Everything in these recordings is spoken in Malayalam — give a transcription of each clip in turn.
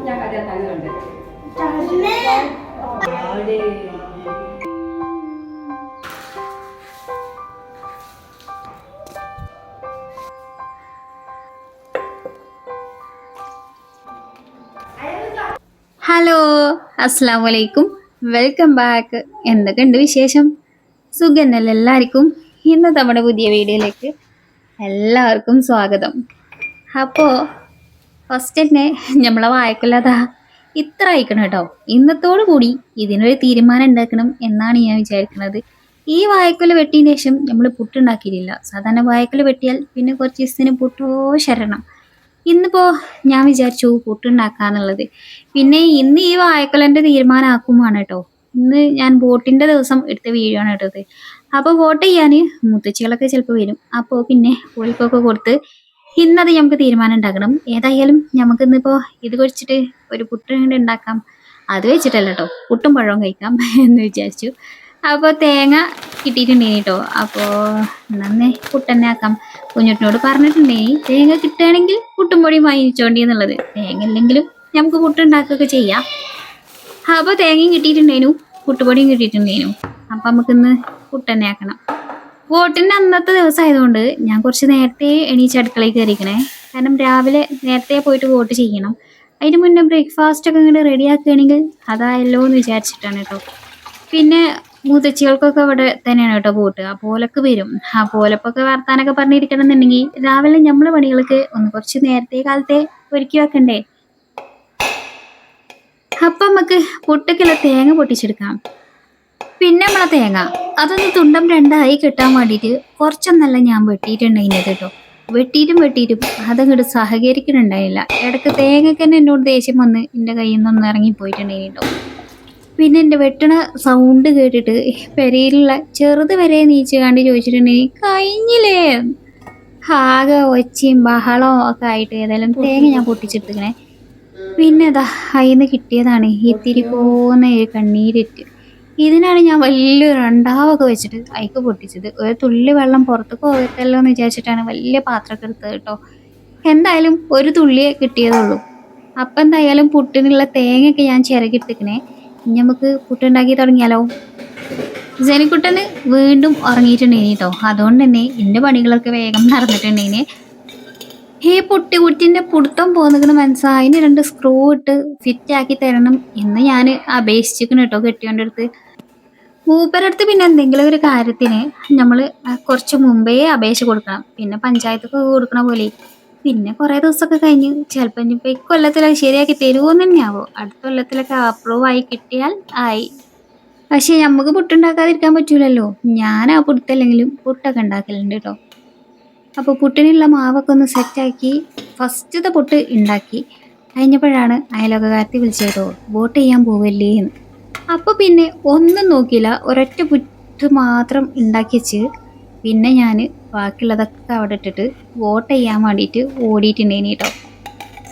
ഞാൻ കഥ തന്നുണ്ട്. ഹലോ, അസ്സാം വലൈക്കും, വെൽക്കം ബാക്ക്. എന്തൊക്കെയുണ്ട് വിശേഷം? സുഖന്നല്ലേ എല്ലാവർക്കും? ഇന്ന് നമ്മുടെ പുതിയ വീഡിയോയിലേക്ക് എല്ലാവർക്കും സ്വാഗതം. അപ്പോൾ ഫസ്റ്റ് തന്നെ നമ്മളെ വായക്കൊല്ലാതാ ഇത്ര അയക്കണം കേട്ടോ. ഇന്നത്തോടു കൂടി ഇതിനൊരു തീരുമാനം ഉണ്ടാക്കണം എന്നാണ് ഞാൻ വിചാരിക്കുന്നത്. ഈ വായക്കൊല വെട്ടിയതിന് ശേഷം നമ്മൾ പുട്ടുണ്ടാക്കിയിട്ടില്ല. സാധാരണ വായക്കൊല വെട്ടിയാൽ പിന്നെ കുറച്ച് ദിവസത്തിന് പുട്ടോ ശരണം. ഇന്നിപ്പോ ഞാൻ വിചാരിച്ചു പുട്ടുണ്ടാക്കാന്നുള്ളത്. പിന്നെ ഇന്ന് ഈ വായക്കൊലന്റെ തീരുമാനമാക്കുമാണ് കേട്ടോ. ഇന്ന് ഞാൻ ബോട്ടിന്റെ ദിവസം എടുത്ത വീഡിയോ ആണ് ഇട്ടത്. അപ്പോൾ വോട്ട് ചെയ്യാൻ മുത്തച്ചികളൊക്കെ ചിലപ്പോൾ വരും. അപ്പോൾ പിന്നെ ഓൽക്കൊക്കെ കൊടുത്ത് ഇന്നത് നമുക്ക് തീരുമാനം ഉണ്ടാക്കണം. ഏതായാലും നമുക്ക് ഇന്നിപ്പോൾ ഇത് കഴിച്ചിട്ട് ഒരു പുട്ട് ഉണ്ടാക്കാം. അത് വെച്ചിട്ടല്ല കേട്ടോ, പുട്ടും പഴവും കഴിക്കാം എന്ന് വിചാരിച്ചു. അപ്പോൾ തേങ്ങ കിട്ടിയിട്ടുണ്ടേനി കേട്ടോ. അപ്പോൾ നന്നേ പുട്ടന്നെ ആക്കാം. കുഞ്ഞുട്ടിനോട് പറഞ്ഞിട്ടുണ്ടേ തേങ്ങ കിട്ടുകയാണെങ്കിൽ പുട്ടും പൊടിയും വാങ്ങിച്ചോണ്ടി എന്നുള്ളത്. തേങ്ങ ഇല്ലെങ്കിലും നമുക്ക് പുട്ടുണ്ടാക്കുകയൊക്കെ ചെയ്യാം. അപ്പോൾ തേങ്ങയും കിട്ടിയിട്ടുണ്ടേനു, പുട്ടുപൊടിയും കിട്ടിയിട്ടുണ്ടേനു. അപ്പം നമുക്കിന്ന് പുട്ടന്നെ ആക്കണം. വോട്ടിൻ്റെ അന്നത്തെ ദിവസം ആയതുകൊണ്ട് ഞാൻ കുറച്ച് നേരത്തെ എണീച്ച് അടുക്കളയിൽ കയറിക്കണേ. കാരണം രാവിലെ നേരത്തെ പോയിട്ട് വോട്ട് ചെയ്യണം. അതിന് മുന്നേ ബ്രേക്ക്ഫാസ്റ്റ് ഒക്കെ ഇങ്ങോട്ട് റെഡി ആക്കുകയാണെങ്കിൽ അതായല്ലോ എന്ന് വിചാരിച്ചിട്ടാണ് കേട്ടോ. പിന്നെ മുതച്ചികൾക്കൊക്കെ ഇവിടെ തന്നെയാണ് കേട്ടോ വോട്ട്. ആ പോലൊക്കെ വരും. ആ പോലപ്പൊക്കെ വർത്താനൊക്കെ പറഞ്ഞിരിക്കണം എന്നുണ്ടെങ്കിൽ രാവിലെ നമ്മളെ പണികൾക്ക് ഒന്ന് കുറച്ച് നേരത്തെ കാലത്തെ ഒരുക്കി വെക്കണ്ടേ. അപ്പം നമുക്ക് പുട്ടക്കുള്ള തേങ്ങ പൊട്ടിച്ചെടുക്കാം. പിന്നെ നമ്മളെ തേങ്ങ അതൊന്ന് തുണ്ടം രണ്ടായി കിട്ടാൻ വേണ്ടിയിട്ട് കുറച്ചൊന്നല്ല ഞാൻ വെട്ടിയിട്ടുണ്ടായിരുന്നത് കേട്ടോ. വെട്ടിയിട്ടും അതങ്ങോട്ട് സഹകരിക്കുന്നുണ്ടായില്ല. ഇടയ്ക്ക് തേങ്ങക്ക് തന്നെ എന്നോട് ദേഷ്യം വന്ന് എൻ്റെ കയ്യിൽ നിന്നൊന്ന് ഇറങ്ങിപ്പോയിട്ടുണ്ടായിട്ടോ. പിന്നെ എൻ്റെ വെട്ടണ സൗണ്ട് കേട്ടിട്ട് പെരയിലുള്ള ചെറുത് വരെ നീച്ച് കണ്ട് ചോദിച്ചിട്ടുണ്ടെങ്കിൽ കഴിഞ്ഞില്ലേ. ആകെ ഒച്ചയും ബഹളവും ഒക്കെ ആയിട്ട് ഏതായാലും തേങ്ങ ഞാൻ പൊട്ടിച്ചെടുത്തിക്കണേ. പിന്നെ അതാ അതിന്ന് കിട്ടിയതാണ് ഇത്തിരി പോകുന്ന കണ്ണീരിറ്റ്. ഇതിനാണ് ഞാൻ വലിയൊരു രണ്ടാവൊക്കെ വെച്ചിട്ട് അയക്ക് പൊട്ടിച്ചത്. ഒരു തുള്ളി വെള്ളം പുറത്ത് പോകത്തല്ലോ എന്ന് വിചാരിച്ചിട്ടാണ് വലിയ പാത്രമൊക്കെ എടുത്തത് കേട്ടോ. എന്തായാലും ഒരു തുള്ളിയേ കിട്ടിയതുള്ളൂ. അപ്പം എന്തായാലും പുട്ടിനുള്ള തേങ്ങയൊക്കെ ഞാൻ ചിരകിട്ടിക്കണേ. ഇനി നമുക്ക് പുട്ടുണ്ടാക്കി തുടങ്ങിയാലോ. ജനിക്കുട്ടന് വീണ്ടും ഉറങ്ങിയിട്ടുണ്ടേനി കേട്ടോ. അതുകൊണ്ട് തന്നെ എൻ്റെ പണികളൊക്കെ വേഗം നടന്നിട്ടുണ്ടേനെ. ഈ കുട്ടിൻ്റെ പുടുത്തം പോന്നിക്കണ മനസ്സാ. അതിന് 2 സ്ക്രൂ ഇട്ട് ഫിറ്റാക്കി തരണം എന്ന് ഞാൻ അപേക്ഷിച്ചിരിക്കണം കേട്ടോ കെട്ടിയോൻ്റെ. മൂപ്പരടുത്ത് പിന്നെ എന്തെങ്കിലും ഒരു കാര്യത്തിന് നമ്മൾ കുറച്ച് മുമ്പേ അപേക്ഷ കൊടുക്കണം. പിന്നെ പഞ്ചായത്തൊക്കെ കൊടുക്കണ പോലെ. പിന്നെ കുറേ ദിവസമൊക്കെ കഴിഞ്ഞ് ചിലപ്പോൾ ഇനിയിപ്പോൾ ഇക്കൊല്ലത്തിലൊക്കെ ശരിയാക്കി തരുമോന്ന് തന്നെയാവോ. അടുത്ത കൊല്ലത്തിലൊക്കെ അപ്രൂവ് ആയി കിട്ടിയാൽ ആയി. പക്ഷെ നമുക്ക് പുട്ടുണ്ടാക്കാതിരിക്കാൻ പറ്റൂലല്ലോ. ഞാൻ ആ പുട്ടല്ലെങ്കിലും പുട്ടൊക്കെ ഉണ്ടാക്കലുണ്ട് കേട്ടോ. അപ്പോൾ പുട്ടിനുള്ള മാവൊക്കെ ഒന്ന് സെറ്റാക്കി ഫസ്റ്റത്തെ പുട്ട് ഉണ്ടാക്കി കഴിഞ്ഞപ്പോഴാണ് അയലോകക്കാരത്തി വിളിച്ചേട്ടോ വോട്ട് ചെയ്യാൻ പോവല്ലേ എന്ന്. അപ്പോൾ പിന്നെ ഒന്നും നോക്കിയില്ല, ഒരൊറ്റ പുട്ട് മാത്രം ഉണ്ടാക്കി വെച്ച് പിന്നെ ഞാൻ ബാക്കിയുള്ളതൊക്കെ അവിടെ ഇട്ടിട്ട് വോട്ട് ചെയ്യാൻ വേണ്ടിയിട്ട് ഓടിയിട്ടുണ്ടേനി കേട്ടോ.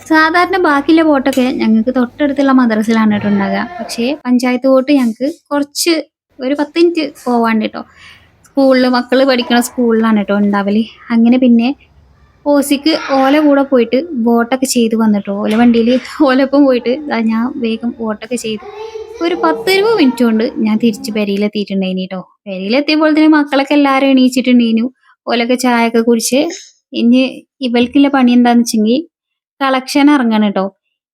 സാധാരണ ബാക്കിയുള്ള വോട്ടൊക്കെ ഞങ്ങൾക്ക് തൊട്ടടുത്തുള്ള മദ്രസയിലാണ് കേട്ടോ ഉണ്ടാകുക. പക്ഷേ പഞ്ചായത്ത് വോട്ട് ഞങ്ങൾക്ക് കുറച്ച് ഒരു 10 മിനിറ്റ് പോവാണ്ട് കേട്ടോ. സ്കൂളിൽ മക്കൾ പഠിക്കുന്ന സ്കൂളിലാണ് കേട്ടോ ഉണ്ടാവല്. അങ്ങനെ പിന്നെ ഓസിക്ക് ഓല കൂടെ പോയിട്ട് വോട്ടൊക്കെ ചെയ്ത് വന്നിട്ടോ. ഓല വണ്ടിയിൽ ഓലൊപ്പം പോയിട്ട് ഞാൻ വേഗം വോട്ടൊക്കെ ചെയ്ത് ഒരു 10-20 മിനിറ്റ് കൊണ്ട് ഞാൻ തിരിച്ച് പെരയിലെത്തിയിട്ടുണ്ടായിനി കേട്ടോ. പെരയിലെത്തിയപ്പോൾ തന്നെ മക്കളൊക്കെ എല്ലാവരും എണീച്ചിട്ടുണ്ടായിരുന്നു. ഓലൊക്കെ ചായ ഒക്കെ കുടിച്ച് ഇനി ഇവൾക്കുള്ള പണി എന്താന്ന് വെച്ചെങ്കിൽ കളക്ഷൻ ഇറങ്ങണം കേട്ടോ.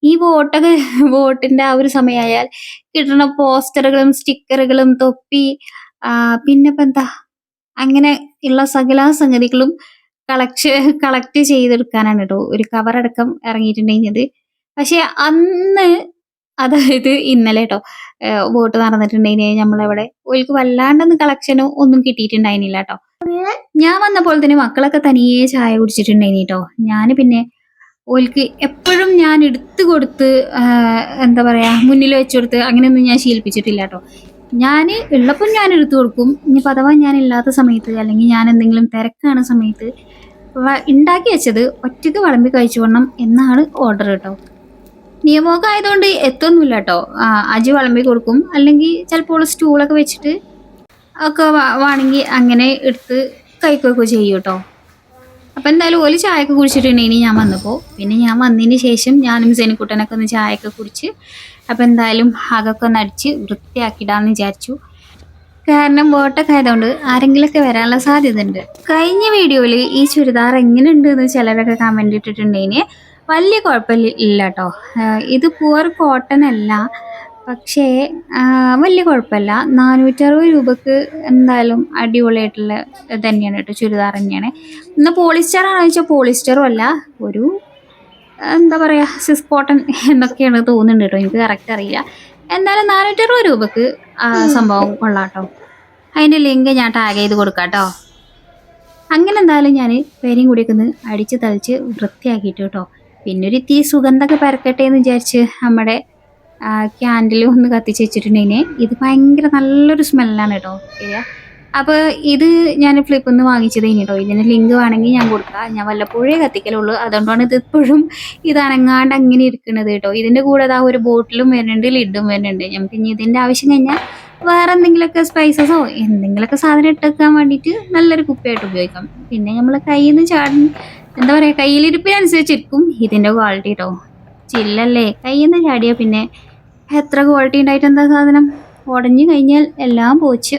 ഈ വോട്ടിന്റെ ആ ഒരു സമയമായാൽ കിട്ടുന്ന പോസ്റ്ററുകളും സ്റ്റിക്കറുകളും തൊപ്പി പിന്നെ ഇപ്പം എന്താ അങ്ങനെ ഉള്ള സകല സംഗതികളും കളക്ട് ചെയ്തെടുക്കാനാണ് കേട്ടോ ഒരു കവറടക്കം ഇറങ്ങിയിട്ടുണ്ടെങ്കിൽ. പക്ഷെ അന്ന് അതായത് ഇന്നലെ കേട്ടോ വോട്ട് നടന്നിട്ടുണ്ടെങ്കിൽ നമ്മളവിടെ ഓൾക്ക് വല്ലാണ്ടൊന്നും കളക്ഷനോ ഒന്നും കിട്ടിയിട്ടുണ്ടായിരുന്നില്ല കേട്ടോ. ഞാൻ വന്നപ്പോൾ തന്നെ മക്കളൊക്കെ തനിയെ ചായ കുടിച്ചിട്ടുണ്ടായിനി കേട്ടോ. ഞാൻ പിന്നെ ഓൾക്ക് എപ്പോഴും ഞാൻ എടുത്തു കൊടുത്ത് എന്താ പറയാ മുന്നിൽ വെച്ചു കൊടുത്ത് അങ്ങനെയൊന്നും ഞാൻ ശീലിപ്പിച്ചിട്ടില്ല കേട്ടോ. ഞാൻ ഉള്ളപ്പോൾ ഞാൻ എടുത്തു കൊടുക്കും. ഇനി അഥവാ ഞാൻ ഇല്ലാത്ത സമയത്ത് അല്ലെങ്കിൽ ഞാൻ എന്തെങ്കിലും തിരക്കാണ് സമയത്ത് ഉണ്ടാക്കി വെച്ചത് ഒറ്റയ്ക്ക് വിളമ്പി കഴിച്ചു കൊള്ളണം എന്നാണ് ഓർഡർ കേട്ടോ. നിയമമൊക്കെ ആയതുകൊണ്ട് എത്തൊന്നുമില്ല കേട്ടോ. അജി വിളമ്പി കൊടുക്കും, അല്ലെങ്കിൽ ചിലപ്പോൾ സ്റ്റൂളൊക്കെ വെച്ചിട്ട് ഒക്കെ വേണമെങ്കിൽ അങ്ങനെ എടുത്ത് കഴിക്കുകയൊക്കെ ചെയ്യും കേട്ടോ. അപ്പം എന്തായാലും ഒരു ചായയൊക്കെ കുടിച്ചിട്ടുണ്ടെങ്കിൽ ഞാൻ വന്നപ്പോൾ പിന്നെ ഞാൻ വന്നതിന് ശേഷം ഞാനും സെനിക്കുട്ടനൊക്കെ ഒന്ന് ചായയൊക്കെ കുടിച്ച് അപ്പം എന്തായാലും അകൊക്കെ ഒന്ന് അടിച്ച് വൃത്തിയാക്കിയിടാമെന്ന് വിചാരിച്ചു. കാരണം വോട്ടൊക്കെ ആയതുകൊണ്ട് ആരെങ്കിലുമൊക്കെ വരാനുള്ള സാധ്യത ഉണ്ട്. കഴിഞ്ഞ വീഡിയോയിൽ ഈ ചുരിദാർ എങ്ങനെയുണ്ട് എന്ന് ചിലരൊക്കെ കമൻറ്റ് ഇട്ടിട്ടുണ്ടെങ്കിൽ വലിയ കുഴപ്പമില്ല കേട്ടോ. ഇത് പ്യുവർ കോട്ടൺ അല്ല, പക്ഷേ വലിയ കുഴപ്പമില്ല. 460 രൂപക്ക് എന്തായാലും അടിപൊളിയായിട്ടുള്ള തന്നെയാണ് കേട്ടോ, ചുരിദാർ തന്നെയാണ്. ഇന്ന് പോളിസ്റ്റർ ആണെന്ന് വെച്ചാൽ പോളിസ്റ്ററും അല്ല, ഒരു എന്താ പറയുക സിസ് കോട്ടൺ എന്നൊക്കെയാണ് തോന്നുന്നുണ്ട് കേട്ടോ, എനിക്ക് കറക്റ്റ് അറിയില്ല. എന്തായാലും 460 രൂപക്ക് സംഭവം കൊള്ളാം കേട്ടോ. അതിൻ്റെ ലിങ്ക് ഞാൻ ടാഗ് ചെയ്ത് കൊടുക്കാം കേട്ടോ. അങ്ങനെ എന്തായാലും ഞാൻ പേരും കൂടിയൊക്കെ ഒന്ന് അടിച്ച് തളിച്ച് വൃത്തിയാക്കിയിട്ട് കേട്ടോ. പിന്നെ ഒരു തീ സുഗന്ധമൊക്കെ പരക്കട്ടെ എന്ന് വിചാരിച്ച് നമ്മുടെ ക്യാൻഡിൽ ഒന്ന് കത്തിച്ച് വെച്ചിട്ടുണ്ടെങ്കിൽ ഇത് ഭയങ്കര നല്ലൊരു സ്മെല്ലാണ് കേട്ടോ ശരിയാ. അപ്പോൾ ഇത് ഞാൻ ഫ്ലിപ്പിൽ നിന്ന് വാങ്ങിച്ചത് കേട്ടോ. ഇതിന് ലിങ്ക് വേണമെങ്കിൽ ഞാൻ കൊടുക്കാം. ഞാൻ വല്ലപ്പോഴേ കത്തിക്കലുള്ളൂ, അതുകൊണ്ടാണ് ഇത് ഇപ്പോഴും ഇത് അനങ്ങാണ്ട് അങ്ങനെ ഇരിക്കുന്നത് കേട്ടോ. ഇതിൻ്റെ കൂടെ ഒരു ബോട്ടിലും വരുന്നുണ്ട്, ലിഡും വരുന്നുണ്ട്. നമുക്ക് ഇനി ഇതിൻ്റെ ആവശ്യം കഴിഞ്ഞാൽ വേറെ എന്തെങ്കിലുമൊക്കെ സ്പൈസസോ എന്തെങ്കിലുമൊക്കെ സാധനം ഇട്ടെക്കാൻ വേണ്ടിയിട്ട് നല്ലൊരു കുപ്പിയായിട്ട് ഉപയോഗിക്കാം. പിന്നെ നമ്മൾ കയ്യിൽ നിന്ന് എന്താ പറയുക, കയ്യിലിരിപ്പിനനുസരിച്ചിരിക്കും ഇതിൻ്റെ ക്വാളിറ്റി കേട്ടോ. ചില്ലല്ലേ, കയ്യിൽ നിന്ന് ചാടിയാൽ പിന്നെ എത്ര ക്വാളിറ്റി ഉണ്ടായിട്ട് എന്താ സാധനം, ഉടഞ്ഞു കഴിഞ്ഞാൽ എല്ലാം പോച്ച്.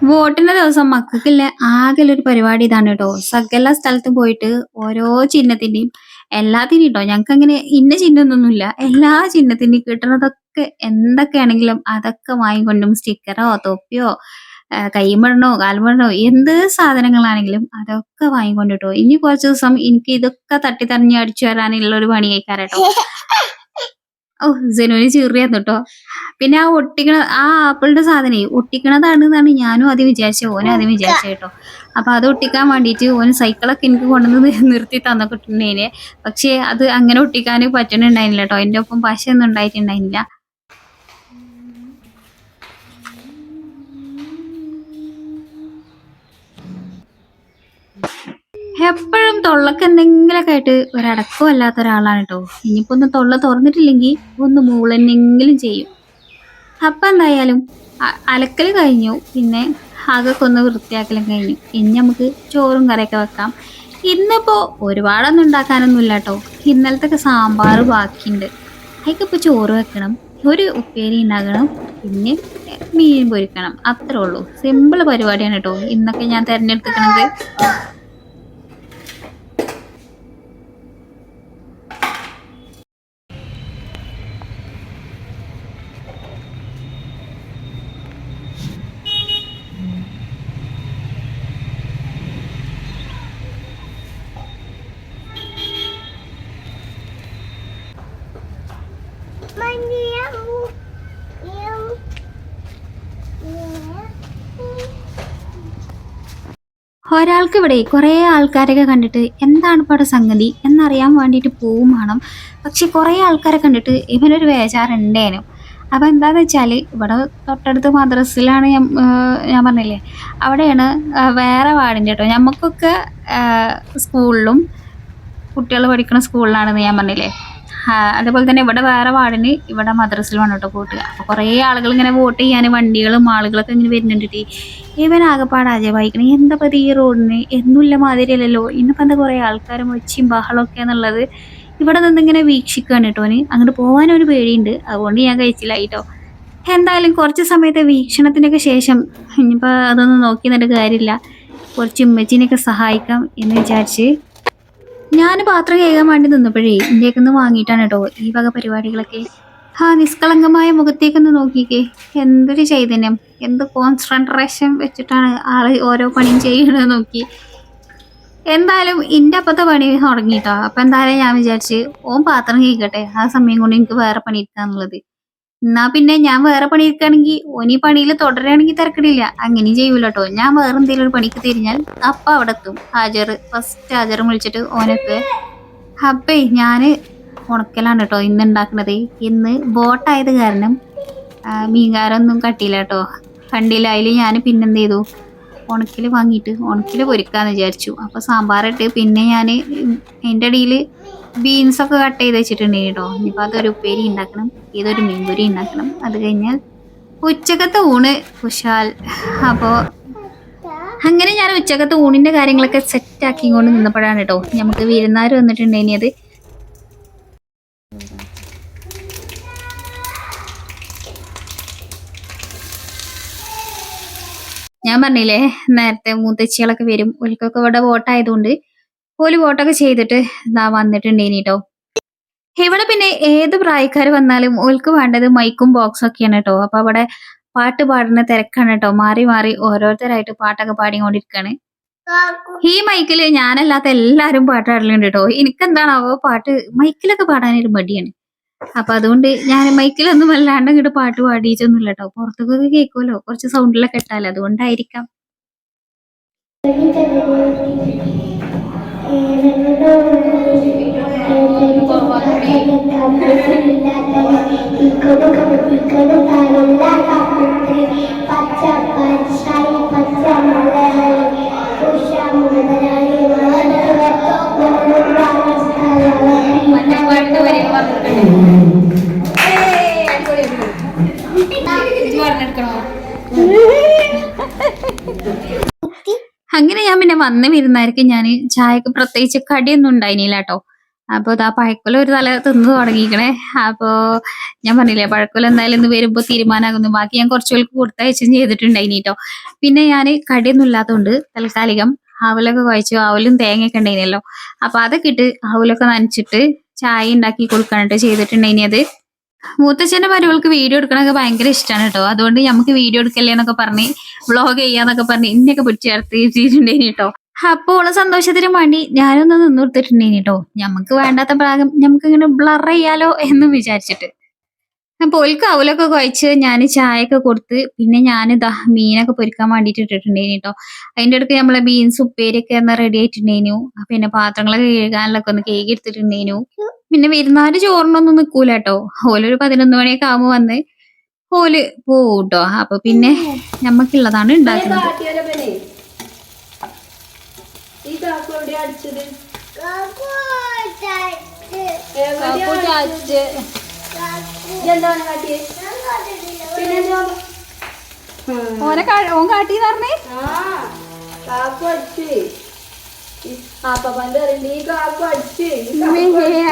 വോട്ടിൻ്റെ ദിവസം മക്കൾക്കില്ല ആകെയുള്ളൊരു പരിപാടി ഇതാണ് കേട്ടോ. സകല സ്ഥലത്തും പോയിട്ട് ഓരോ ചിഹ്നത്തിൻ്റെയും എല്ലാത്തിനും കേട്ടോ, ഞങ്ങൾക്ക് അങ്ങനെ ഇന്ന ചിഹ്നമൊന്നുമില്ല, എല്ലാ ചിഹ്നത്തിൻ്റെയും കിട്ടുന്നതൊക്കെ എന്തൊക്കെയാണെങ്കിലും അതൊക്കെ വാങ്ങിക്കൊണ്ടും സ്റ്റിക്കറോ തൊപ്പിയോ കൈമണ്ണോ കാൽമണ്ണോ എന്ത് സാധനങ്ങളാണെങ്കിലും അതൊക്കെ വാങ്ങിക്കൊണ്ടിട്ടോ. ഇനി കുറച്ച് ദിവസം എനിക്ക് ഇതൊക്കെ തട്ടിത്തറിഞ്ഞ് അടിച്ചു വരാനുള്ള ഒരു പണി കഴിക്കാറട്ടോ. ഓ ജനുവിന് ചെറിയായിരുന്നു കേട്ടോ. പിന്നെ ആ ഒട്ടിക്കണ ആ ആപ്പിളിന്റെ സാധനേ ഒട്ടിക്കണതാണെന്നാണ് ഞാനും ആദ്യം വിചാരിച്ചത്, ഓനും ആദ്യം വിചാരിച്ചത് കേട്ടോ. അപ്പൊ അത് ഒട്ടിക്കാൻ വേണ്ടിയിട്ട് ഓന് സൈക്കിളൊക്കെ എനിക്ക് കൊണ്ടുവന്ന് നിർത്തി തന്നിട്ടുണ്ടേനെ. പക്ഷേ അത് അങ്ങനെ ഒട്ടിക്കാൻ പറ്റണുണ്ടായിരുന്നില്ല കേട്ടോ. എൻ്റെ ഒപ്പം പശയൊന്നും ഉണ്ടായിട്ടുണ്ടായിരുന്നില്ല. എപ്പോഴും തൊള്ളക്ക് എന്തെങ്കിലുമൊക്കെ ആയിട്ട് ഒരടക്കം അല്ലാത്ത ഒരാളാണ് കേട്ടോ. ഇനിയിപ്പോൾ ഒന്ന് തൊള്ള തുറന്നിട്ടില്ലെങ്കിൽ ഒന്ന് മൂളെന്നെങ്കിലും ചെയ്യും. അപ്പം എന്തായാലും അലക്കൽ കഴിഞ്ഞു, പിന്നെ അതൊക്കെ ഒന്ന് വൃത്തിയാക്കലും കഴിഞ്ഞു. ഇനി നമുക്ക് ചോറും കറിയൊക്കെ വെക്കാം. ഇന്നിപ്പോൾ ഒരുപാടൊന്നും ഉണ്ടാക്കാനൊന്നുമില്ല കേട്ടോ. ഇന്നലത്തെ സാമ്പാർ ബാക്കിയുണ്ട്, അതിക്കിപ്പോൾ ചോറ് വെക്കണം, ഒരു ഉപ്പേരി ഉണ്ടാക്കണം, പിന്നെ മീൻ പൊരിക്കണം. അത്രേ ഉള്ളൂ, സിമ്പിൾ പരിപാടിയാണ് കേട്ടോ ഇന്നൊക്കെ ഞാൻ തിരഞ്ഞെടുത്തിരിക്കണത്. ഒരാൾക്ക് ഇവിടെ കുറേ ആൾക്കാരൊക്കെ കണ്ടിട്ട് എന്താണ് ഇപ്പോൾ അവിടെ സംഗതി എന്നറിയാൻ വേണ്ടിയിട്ട് പോവും വേണം. പക്ഷെ കുറേ ആൾക്കാരെ കണ്ടിട്ട് ഇവനൊരു വേചാറുണ്ടേനും. അപ്പോൾ എന്താണെന്ന് വെച്ചാൽ ഇവിടെ തൊട്ടടുത്ത് മദ്രസിലാണ് ഞാൻ പറഞ്ഞില്ലേ, അവിടെയാണ് വേറെ വാർഡിൻ്റെ കേട്ടോ. നമുക്കൊക്കെ സ്കൂളിലും കുട്ടികൾ പഠിക്കുന്ന സ്കൂളിലാണെന്ന് ഞാൻ പറഞ്ഞില്ലേ. അതേപോലെ തന്നെ ഇവിടെ വേറെ വാർഡിന് ഇവിടെ മദ്രസിലുമാണ് കേട്ടോ കൂട്ടുക. അപ്പോൾ കുറേ ആളുകൾ ഇങ്ങനെ വോട്ട് ചെയ്യാൻ വണ്ടികളും ആളുകളൊക്കെ ഇങ്ങനെ വരുന്നുണ്ടിട്ട് ഇവനാകെപ്പാട് അജയവായിക്കണേ. എന്താ പതി ഈ റോഡിന് എന്നുമില്ല മാതിരിയല്ലല്ലോ, ഇന്നിപ്പോൾ എന്താ കുറേ ആൾക്കാരും ഒച്ചയും ബഹളമൊക്കെ എന്നുള്ളത് ഇവിടെ നിന്നിങ്ങനെ വീക്ഷിക്കുകയാണ് കേട്ടോ. അങ്ങോട്ട് പോകാനൊരു പേടിയുണ്ട്, അതുകൊണ്ട് ഞാൻ കഴിച്ചില്ല കേട്ടോ. എന്തായാലും കുറച്ച് സമയത്തെ വീക്ഷണത്തിനൊക്കെ ശേഷം ഇനിയിപ്പോൾ അതൊന്നും നോക്കി നിന്നിട്ട് കാര്യമില്ല, കുറച്ച് ഉമ്മച്ചിനെയൊക്കെ സഹായിക്കാം എന്ന് വിചാരിച്ച് ഞാൻ പാത്രം കഴുകാൻ വേണ്ടി നിന്നപ്പോഴേ ഇന്ത്യക്കൊന്ന് വാങ്ങിയിട്ടാണ് കേട്ടോ ഈ വക പരിപാടികളൊക്കെ. നിഷ്കളങ്കമായ മുഖത്തേക്കൊന്ന് നോക്കിക്കേ, എന്തൊരു ചൈതന്യം, എന്ത് കോൺസെൻട്രേഷൻ വെച്ചിട്ടാണ് ആള് ഓരോ പണിയും ചെയ്യണത് നോക്കി. എന്തായാലും എൻ്റെ അപ്പത്തെ പണി തുടങ്ങിയിട്ടോ. അപ്പം എന്തായാലും ഞാൻ വിചാരിച്ച് ഓൻ പാത്രം കഴുകട്ടെ, ആ സമയം കൊണ്ട് എനിക്ക് വേറെ പണി എടുക്കാന്നുള്ളത്. എന്നാ പിന്നെ ഞാൻ വേറെ പണി എടുക്കുകയാണെങ്കിൽ ഓനീ പണിയിൽ തുടരുകയാണെങ്കിൽ തിരക്കടില്ല, അങ്ങനെയും ചെയ്യൂല കേട്ടോ. ഞാൻ വേറെ എന്തെങ്കിലും ഒരു പണിക്ക് തിരിഞ്ഞാൽ അപ്പം അവിടെ എത്തും ഫസ്റ്റ് ഹാജർ വിളിച്ചിട്ട് ഓനൊക്കെ. അപ്പേ ഞാൻ ഉണക്കലാണ് കേട്ടോ ഇന്ന് ഉണ്ടാക്കുന്നത്. ഇന്ന് ബോട്ടായത് കാരണം മീൻകാരൊന്നും കട്ടിയില്ല കേട്ടോ, കണ്ടില്ല. അതിൽ ഞാൻ പിന്നെന്ത് ചെയ്തു, ഉണക്കിൽ വാങ്ങിയിട്ട് ഉണക്കിൽ പൊരിക്കാന്ന് വിചാരിച്ചു. അപ്പോൾ സാമ്പാറിട്ട് പിന്നെ ഞാൻ അതിൻ്റെ ഇടയിൽ ബീൻസൊക്കെ കട്ട് ചെയ്ത് വെച്ചിട്ടുണ്ട് കേട്ടോ. ഇനിയിപ്പോൾ അതൊരു ഉപ്പേരി ഉണ്ടാക്കണം, ഇതൊരു മീൻപൊരി ഉണ്ടാക്കണം. അത് കഴിഞ്ഞാൽ ഉച്ചക്കത്തെ ഊണ് കുശാൽ. അപ്പോൾ അങ്ങനെ ഞാൻ ഉച്ചക്കത്തെ ഊണിന്റെ കാര്യങ്ങളൊക്കെ സെറ്റ് ആക്കിക്കൊണ്ട് നിന്നപ്പോഴാണ് കേട്ടോ നമുക്ക് വിരുന്നാർ വന്നിട്ടുണ്ടെങ്കിൽ ഞാൻ പറഞ്ഞില്ലേ നേരത്തെ മൂത്തച്ചികളൊക്കെ വരും ഓൽക്കൊക്കെ ഇവിടെ വോട്ടായതുകൊണ്ട് ഓല് വോട്ടൊക്കെ ചെയ്തിട്ട് ഇതാ വന്നിട്ടുണ്ടേനി കേട്ടോ. ഇവിടെ പിന്നെ ഏത് പ്രായക്കാർ വന്നാലും ഓൽക്ക് വേണ്ടത് മൈക്കും ബോക്സും ഒക്കെയാണ് കേട്ടോ. അപ്പൊ അവിടെ പാട്ട് പാടുന്ന തിരക്കാണ് കേട്ടോ. മാറി മാറി ഓരോരുത്തരായിട്ട് പാട്ടൊക്കെ പാടിക്കൊണ്ടിരിക്കാണ്. ഈ മൈക്കില് ഞാനല്ലാത്ത എല്ലാരും പാട്ട് പാടലുണ്ട് കേട്ടോ. എനിക്കെന്താണാവോ പാട്ട് മൈക്കിലൊക്കെ പാടാനൊരു മടിയാണ്. അപ്പൊ അതുകൊണ്ട് ഞാൻ മൈക്കിലൊന്നും വല്ലാണ്ട് ഇങ്ങോട്ട് പാട്ട് പാടിയിട്ടൊന്നുമില്ല കേട്ടോ. പുറത്തൊക്കെ കേൾക്കുമല്ലോ കുറച്ച് സൗണ്ടിലൊക്കെ ഇട്ടാലോ, അതുകൊണ്ടായിരിക്കാം. അങ്ങനെ ഞാൻ പിന്നെ വന്ന് വിരുന്നായിരിക്കും ഞാൻ ചായക്ക് പ്രത്യേകിച്ച് കടിയൊന്നും ഉണ്ടായിനില്ല കേട്ടോ. അപ്പൊ ഇതാ പഴക്കൊല ഒരു തല തിന്നു തുടങ്ങിക്കണേ. അപ്പൊ ഞാൻ പറഞ്ഞില്ലേ പഴക്കൊല എന്തായാലും ഇന്ന് വരുമ്പോ തീരുമാനമാകുന്നു. ബാക്കി ഞാൻ കുറച്ചുകൾക്ക് കൊടുത്തയച്ചും ചെയ്തിട്ടുണ്ടായിനി കേട്ടോ. പിന്നെ ഞാൻ കടിയൊന്നും ഇല്ലാത്തതുകൊണ്ട് തൽക്കാലികം അവലൊക്കെ കുഴച്ചു. അവലും തേങ്ങയൊക്കെ ഉണ്ടായിനല്ലോ. അപ്പൊ അതൊക്കെ ഇട്ട് അവലൊക്കെ നനച്ചിട്ട് ചായ ഉണ്ടാക്കി കൊടുക്കാനായിട്ട് ചെയ്തിട്ടുണ്ടായിനി. അത് മൂത്തച്ഛന്റെ മരുകൾക്ക് വീഡിയോ എടുക്കണൊക്കെ ഭയങ്കര ഇഷ്ടമാണ് കേട്ടോ. അതുകൊണ്ട് നമുക്ക് വീഡിയോ എടുക്കല്ലേ എന്നൊക്കെ പറഞ്ഞ് വ്ളോഗ് ചെയ്യാന്നൊക്കെ പറഞ്ഞ് ഇന്നൊക്കെ പിടിച്ച് ചേർത്തിട്ടുണ്ടേനി കേട്ടോ. അപ്പൊ ഉള്ള സന്തോഷത്തിന് വേണ്ടി ഞാനൊന്ന് നിന്നെടുത്തിട്ടുണ്ടേനി കേട്ടോ. ഞമ്മക്ക് വേണ്ടാത്ത ഭാഗം ഞമ്മക്ക് ഇങ്ങനെ ബ്ലർ ചെയ്യാലോ എന്ന് വിചാരിച്ചിട്ട്. അപ്പൊ ഓൽക്ക് അവലൊക്കെ കുഴച്ച് ഞാൻ ചായയൊക്കെ കൊടുത്ത് പിന്നെ ഞാനിതാ മീനൊക്കെ പൊരിക്കാൻ വേണ്ടിട്ട് ഇട്ടിട്ടുണ്ടേനി കേട്ടോ. അതിന്റെ ഇടയ്ക്ക് നമ്മളെ ബീൻസ് ഉപ്പേരിയൊക്കെ ഒന്ന് റെഡി ആയിട്ടുണ്ടേനു. പിന്നെ പാത്രങ്ങളൊക്കെ കഴുകാനൊക്കെ ഒന്ന് കേക്ക് എടുത്തിട്ടുണ്ടേനു. പിന്നെ വിരുന്നാര് ചോറിനൊന്നും നിക്കൂല കേട്ടോ. ഓലൊരു 11 മണിയൊക്കെ ആകുമ്പോ വന്ന് ഓല് പോട്ടോ. അപ്പൊ പിന്നെ ഞമ്മക്കുള്ളതാണ് ഉണ്ടാക്കുന്നത്. ഓൻ കാട്ടി പറഞ്ഞേ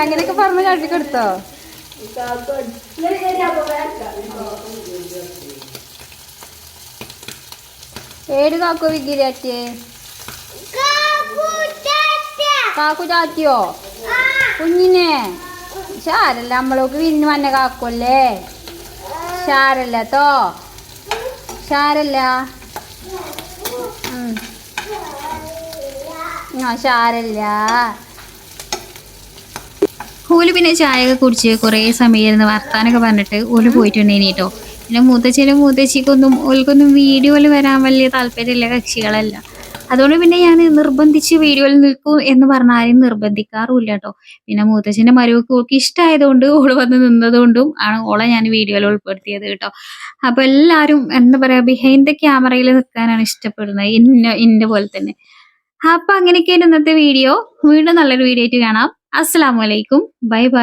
അങ്ങനെയൊക്കെ പറഞ്ഞ് കാട്ടിക്കൊടുത്തോ. ഏത് കാക്കോ വിഗിരിയാറ്റിയേ? കാക്കു ചാറ്റിയോ കുഞ്ഞിനെ? ഷാരല്ല നമ്മളൊക്കെ വിരിഞ്ഞ് വന്ന കാക്കല്ലേ. ഷാരല്ല തോ ഷാരല്ല. ഷാരല്ല. ഓല് പിന്നെ ചായയൊക്കെ കുടിച്ച് കുറേ സമയം ഇരുന്ന് വർത്താനൊക്കെ പറഞ്ഞിട്ട് ഓല് പോയിട്ടുണ്ടേനി കേട്ടോ. പിന്നെ മൂത്തച്ഛനും മൂത്തച്ഛിക്കൊന്നും ഓൽക്കൊന്നും വീഡിയോയിൽ വരാൻ വലിയ താല്പര്യമില്ല കക്ഷികളല്ല. അതുകൊണ്ട് പിന്നെ ഞാൻ നിർബന്ധിച്ച് വീഡിയോയിൽ നിൽക്കൂ എന്ന് പറഞ്ഞ ആരും നിർബന്ധിക്കാറുമില്ല കേട്ടോ. പിന്നെ മൂത്തച്ഛന്റെ മരുവക്ക് ഓൾക്ക് ഇഷ്ടമായതുകൊണ്ട് ഓള് വന്ന് നിന്നതുകൊണ്ടും ആണ് ഓളെ ഞാൻ വീഡിയോയിൽ ഉൾപ്പെടുത്തിയത് കേട്ടോ. അപ്പൊ എല്ലാരും എന്താ പറയാ ബിഹൈൻഡ് ദ ക്യാമറയിൽ നിൽക്കാനാണ് ഇഷ്ടപ്പെടുന്നത് ഇന്ന പോലെ തന്നെ. അപ്പൊ അങ്ങനെയൊക്കെയാണ് ഇന്നത്തെ വീഡിയോ. വീണ്ടും നല്ലൊരു വീഡിയോ ആയിട്ട് കാണാം. അസ്സലാമു അലൈക്കും. Bye bye.